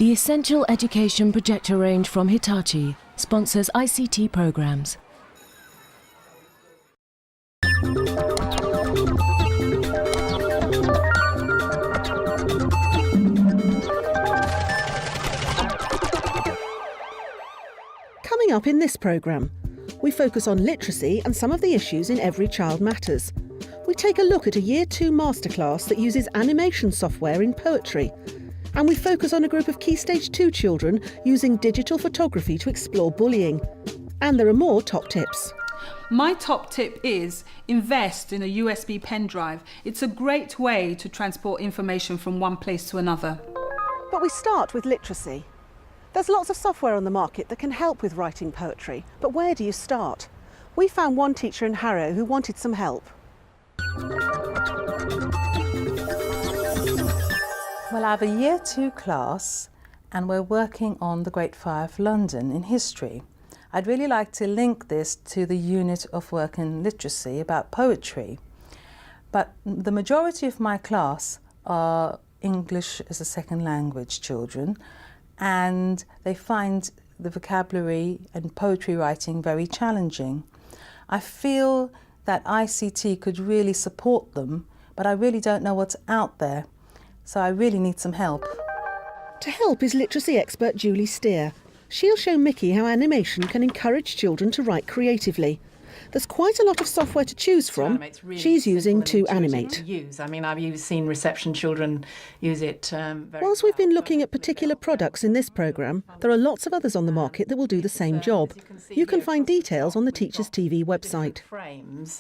The Essential Education projector range from Hitachi sponsors ICT programs. Coming up in this programme, we focus on literacy and some of the issues in Every Child Matters. We take a look at a Year 2 masterclass that uses animation software in poetry. And we focus on a group of Key Stage 2 children using digital photography to explore bullying. And there are more top tips. My top tip is invest in a USB pen drive. It's a great way to transport information from one place to another. But we start with literacy. There's lots of software on the market that can help with writing poetry, but where do you start? We found one teacher in Harrow who wanted some help. Well, I have a Year 2 class and we're working on the Great Fire of London in history. I'd really like to link this to the unit of work in literacy about poetry. But the majority of my class are English as a second language children, and they find the vocabulary and poetry writing very challenging. I feel that ICT could really support them, but I really don't know what's out there. So I really need some help. To help is literacy expert Julie Steer. She'll show Mickey how animation can encourage children to write creatively. There's quite a lot of software to choose from. She's using to animate. I mean, I've seen reception children use it Whilst we've been looking at particular products in this programme, there are lots of others on the market that will do the same job. You can find details on the Teachers TV website.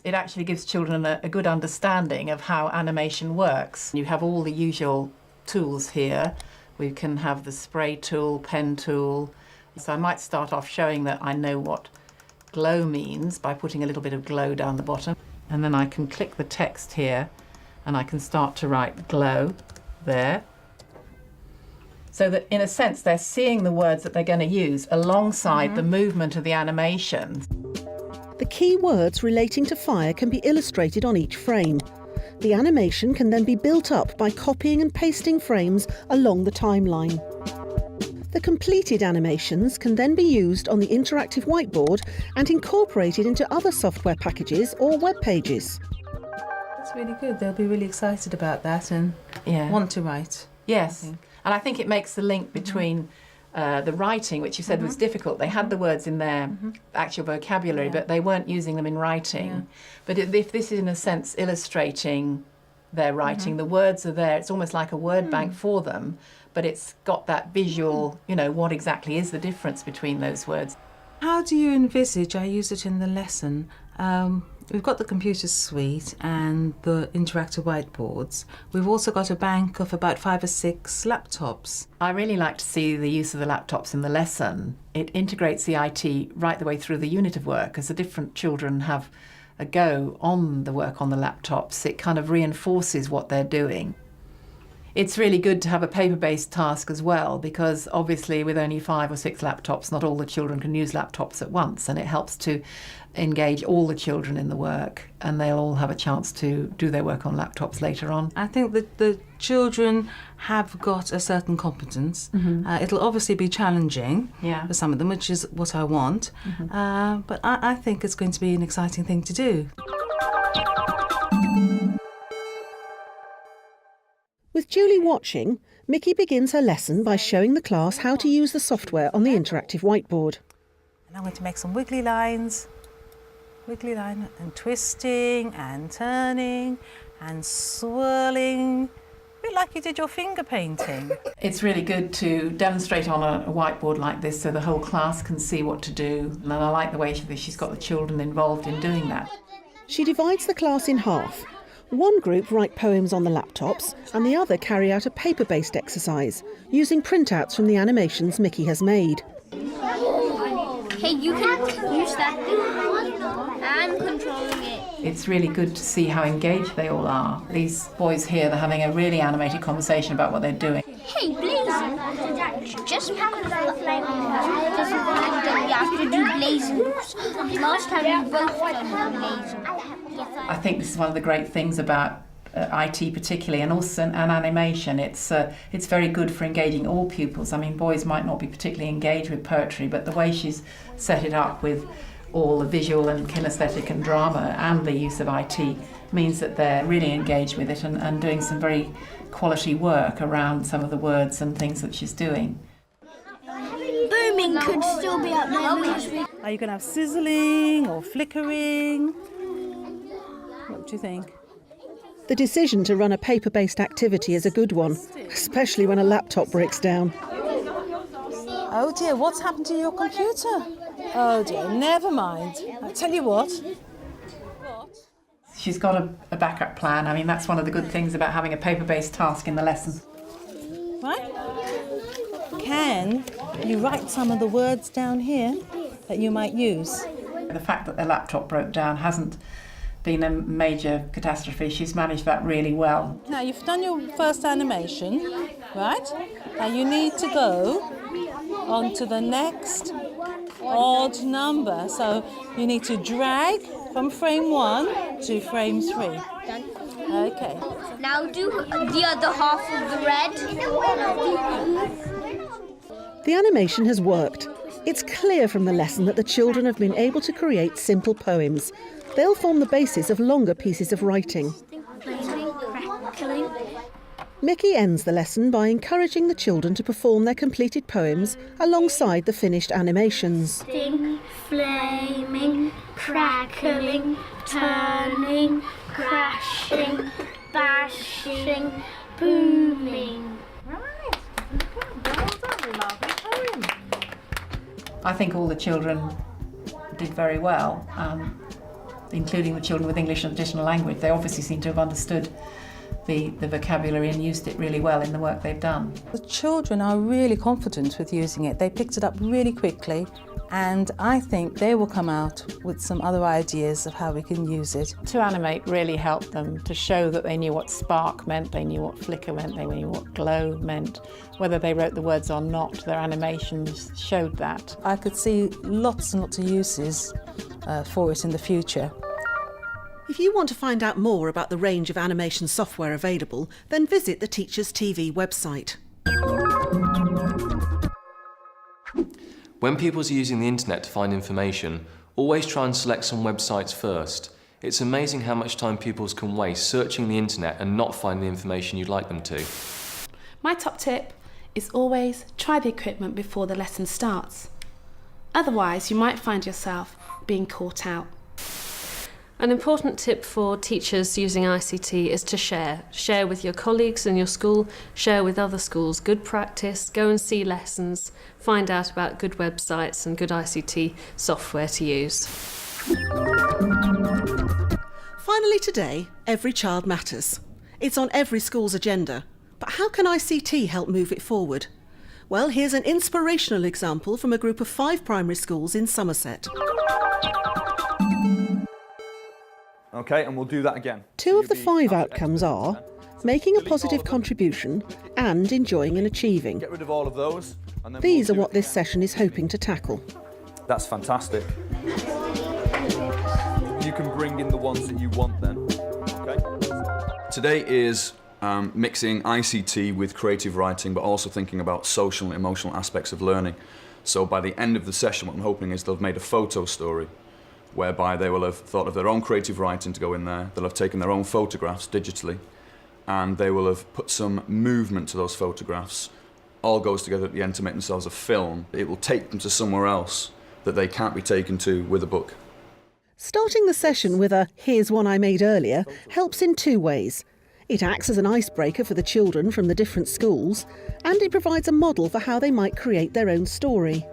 It actually gives children a good understanding of how animation works. You have all the usual tools here. We can have the spray tool, pen tool. So I might start off showing that I know what glow means by putting a little bit of glow down the bottom, and then I can click the text here and I can start to write glow there, so that in a sense they're seeing the words that they're going to use alongside the movement of the animation. The key words relating to fire can be illustrated on each frame. The animation can then be built up by copying and pasting frames along the timeline. The completed animations can then be used on the interactive whiteboard and incorporated into other software packages or web pages. That's really good. They'll be really excited about that and want to write. Yes, and I think it makes the link between the writing, which you said was difficult. They had the words in their actual vocabulary, but they weren't using them in writing. But if this is in a sense illustrating their writing, the words are there. It's almost like a word bank for them, but it's got that visual, you know, what exactly is the difference between those words. How do you envisage, I use it in the lesson, we've got the computer suite and the interactive whiteboards. We've also got a bank of about 5 or 6 laptops. I really like to see the use of the laptops in the lesson. It integrates the IT right the way through the unit of work. As the different children have a go on the work on the laptops, it kind of reinforces what they're doing. It's really good to have a paper-based task as well, because obviously with only 5 or 6 laptops, not all the children can use laptops at once, and it helps to engage all the children in the work, and they'll all have a chance to do their work on laptops later on. I think that the children have got a certain competence. It'll obviously be challenging for some of them, which is what I want, but I think it's going to be an exciting thing to do. With Julie watching, Mickey begins her lesson by showing the class how to use the software on the interactive whiteboard. And I'm going to make some wiggly lines. Wiggly line and twisting and turning and swirling. A bit like you did your finger painting. It's really good to demonstrate on a whiteboard like this so the whole class can see what to do. And I like the way she's got the children involved in doing that. She divides the class in half. One group write poems on the laptops and the other carry out a paper-based exercise using printouts from the animations Mickey has made. Hey, you can use that thing. I'm controlling it. It's really good to see how engaged they all are. These boys here, they're having a really animated conversation about what they're doing. Hey, blazing. Just pack the flame doesn't mean that we have to do blazing. Last time we both done blazing. I think this is one of the great things about IT particularly, and also an animation. It's very good for engaging all pupils. I mean, boys might not be particularly engaged with poetry, but the way she's set it up with all the visual and kinesthetic and drama and the use of IT means that they're really engaged with it and doing some very quality work around some of the words and things that she's doing. Booming could still be up there. Are you going to have sizzling or flickering? What do you think? The decision to run a paper-based activity is a good one, especially when a laptop breaks down. Oh dear, what's happened to your computer? Oh dear, never mind. I'll tell you what. She's got a backup plan. I mean, that's one of the good things about having a paper-based task in the lesson. Right? Can you write some of the words down here that you might use? The fact that the laptop broke down hasn't been a major catastrophe. She's managed that really well. Now you've done your first animation, right? Now you need to go on to the next odd number. So you need to drag from frame 1 to frame 3. Done. Okay. Now do the other half of the red. The animation has worked. It's clear from the lesson that the children have been able to create simple poems. They'll form the basis of longer pieces of writing. Mickey ends the lesson by encouraging the children to perform their completed poems alongside the finished animations. Flaming, crackling, turning, crashing, bashing, booming. I think all the children did very well, including the children with English and additional language. They obviously seem to have understood the vocabulary and used it really well in the work they've done. The children are really confident with using it. They picked it up really quickly, and I think they will come out with some other ideas of how we can use it. To animate really helped them to show that they knew what spark meant, they knew what flicker meant, they knew what glow meant. Whether they wrote the words or not, their animations showed that. I could see lots and lots of uses for it in the future. If you want to find out more about the range of animation software available, then visit the Teachers TV website. When pupils are using the internet to find information, always try and select some websites first. It's amazing how much time pupils can waste searching the internet and not find the information you'd like them to. My top tip is always try the equipment before the lesson starts. Otherwise, you might find yourself being caught out. An important tip for teachers using ICT is to share. Share with your colleagues in your school, share with other schools good practice, go and see lessons, find out about good websites and good ICT software to use. Finally today, Every Child Matters. It's on every school's agenda. But how can ICT help move it forward? Well, here's an inspirational example from a group of 5 primary schools in Somerset. Okay, and we'll do that again. 2 of the 5 outcomes are making a positive contribution and enjoying and achieving. Get rid of all of those. And then These are what this session is hoping to tackle. That's fantastic. You can bring in the ones that you want then. Okay. Today is mixing ICT with creative writing, but also thinking about social and emotional aspects of learning. So by the end of the session, what I'm hoping is they'll have made a photo story, whereby they will have thought of their own creative writing to go in there, they'll have taken their own photographs digitally, and they will have put some movement to those photographs. All goes together at the end to make themselves a film. It will take them to somewhere else that they can't be taken to with a book. Starting the session with a "here's one I made earlier" helps in 2 ways. It acts as an icebreaker for the children from the different schools, and it provides a model for how they might create their own story.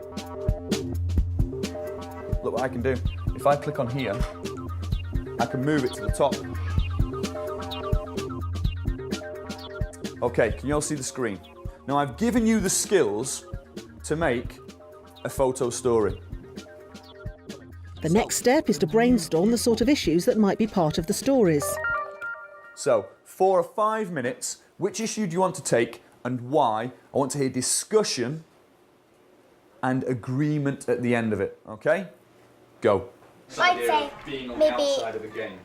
Look what I can do. If I click on here, I can move it to the top. Okay, can you all see the screen? Now I've given you the skills to make a photo story. The next step is to brainstorm the sort of issues that might be part of the stories. So, 4 or 5 minutes, which issue do you want to take and why? I want to hear discussion and agreement at the end of it, okay? Go. I'd say being on maybe the outside of the game.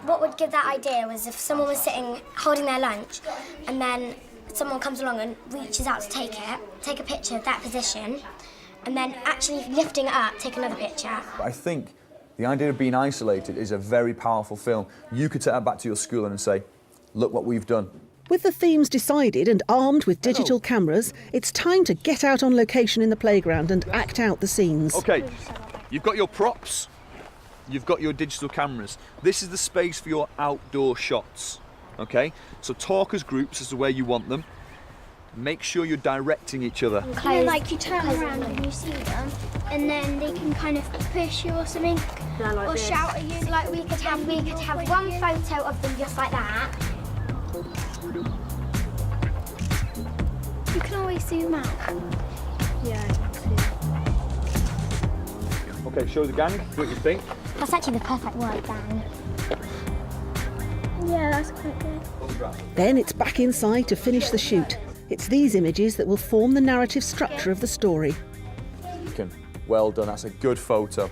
what would give that idea was if someone was sitting, holding their lunch, and then someone comes along and reaches out to take a picture of that position, and then actually lifting it up, take another picture. I think the idea of being isolated is a very powerful film. You could take that back to your school and say, look what we've done. With the themes decided and armed with digital cameras, it's time to get out on location in the playground and act out the scenes. OK, you've got your props, you've got your digital cameras. This is the space for your outdoor shots, OK? So talk as groups as to where you want them. Make sure you're directing each other. Kind of like you turn around and you see them, and then they can kind of push you or something, or shout at you. Like we could have one photo of them just like that. You can always zoom out. Yeah, I can see. OK, show the gang what you think. That's actually the perfect word, Dan. Yeah, that's quite good. Then it's back inside to finish the shoot. It's these images that will form the narrative structure of the story. Well done, that's a good photo.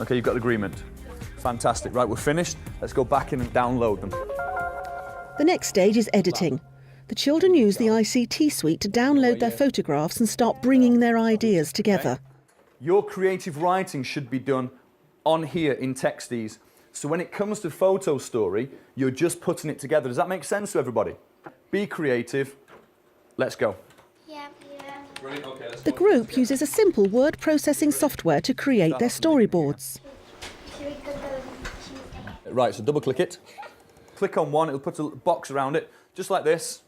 OK, you've got agreement. Fantastic. Right, we're finished. Let's go back in and download them. The next stage is editing. The children use the ICT suite to download their photographs and start bringing their ideas together. Your creative writing should be done on here in Texties. So when it comes to photo story, you're just putting it together. Does that make sense to everybody? Be creative. Let's go. Yeah. Brilliant. Okay, let's The group uses a simple word processing software to create their storyboards. Right, so double click it. Click on one, it'll put a box around it, just like this.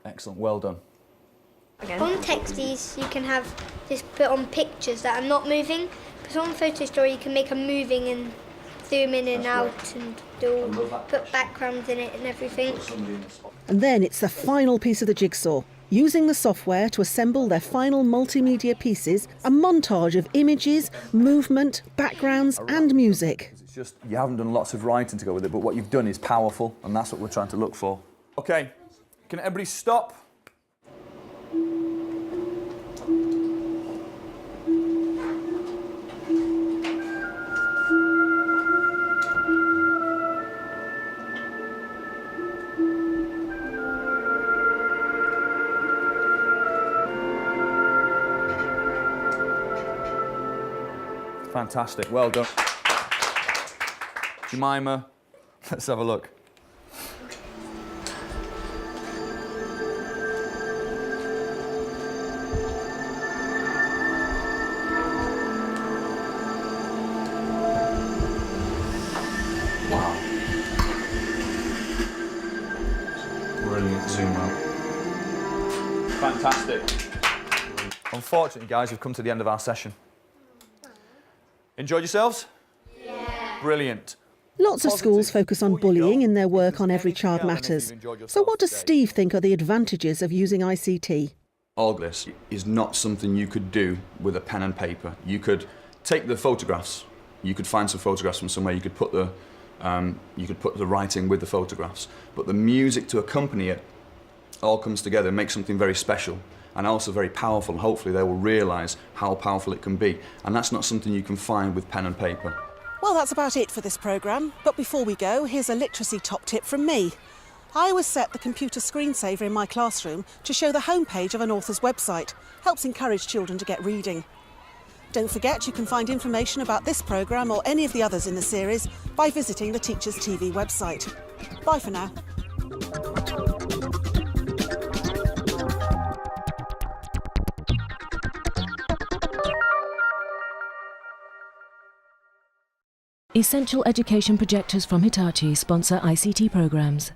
Excellent, well done. On Texties, you can have this put on pictures that are not moving. Because on Photo Story, you can make them moving and zoom in and out and put backgrounds in it and everything. And then it's the final piece of the jigsaw. Using the software to assemble their final multimedia pieces, a montage of images, movement, backgrounds and music. It's just, you haven't done lots of writing to go with it, but what you've done is powerful, and that's what we're trying to look for. OK, can everybody stop? Fantastic, well done. Jemima, let's have a look. Wow. Brilliant zoom out. Fantastic. Unfortunately, guys, we've come to the end of our session. Enjoyed yourselves? Yeah. Brilliant. Lots of schools focus on bullying in their work on Every Child Matters. So what does Steve think are the advantages of using ICT? All this is not something you could do with a pen and paper. You could take the photographs, you could find some photographs from somewhere, you could put the writing with the photographs, but the music to accompany it all comes together and makes something very special and also very powerful, and hopefully they will realise how powerful it can be. And that's not something you can find with pen and paper. Well, that's about it for this programme. But before we go, here's a literacy top tip from me. I always set the computer screensaver in my classroom to show the homepage of an author's website. Helps encourage children to get reading. Don't forget you can find information about this programme or any of the others in the series by visiting the Teachers TV website. Bye for now. Essential education projectors from Hitachi sponsor ICT programs.